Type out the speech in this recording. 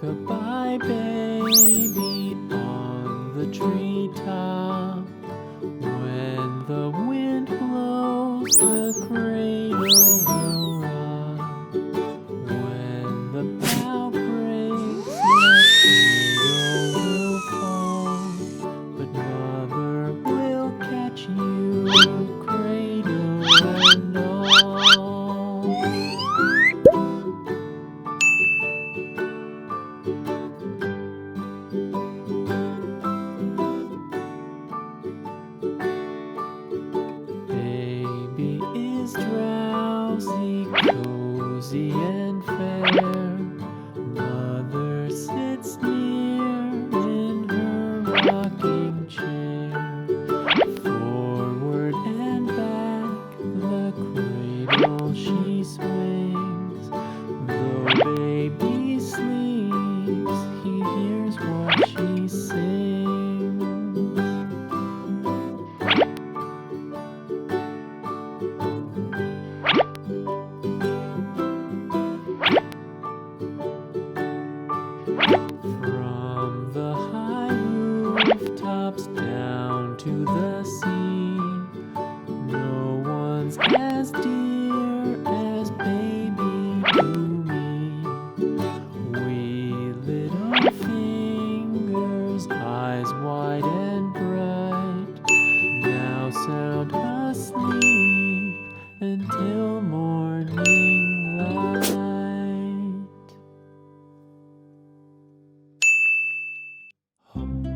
Rock-a-bye baby on the treetop. When the wind blows, the cradle will rock. When the bough breaks, the cradle will fall. But mother will catch you, cradle and all. Baby is drowsy, cozy and fair. Mother sits near in her rocking chair. Forward and back, the cradle she swings. Though baby sleeps, he hears what she sings. From the high rooftops down to the sea, no one's as dear as baby to me. Wee little fingers, eyes wide and bright, now sound asleep until morning light. Home.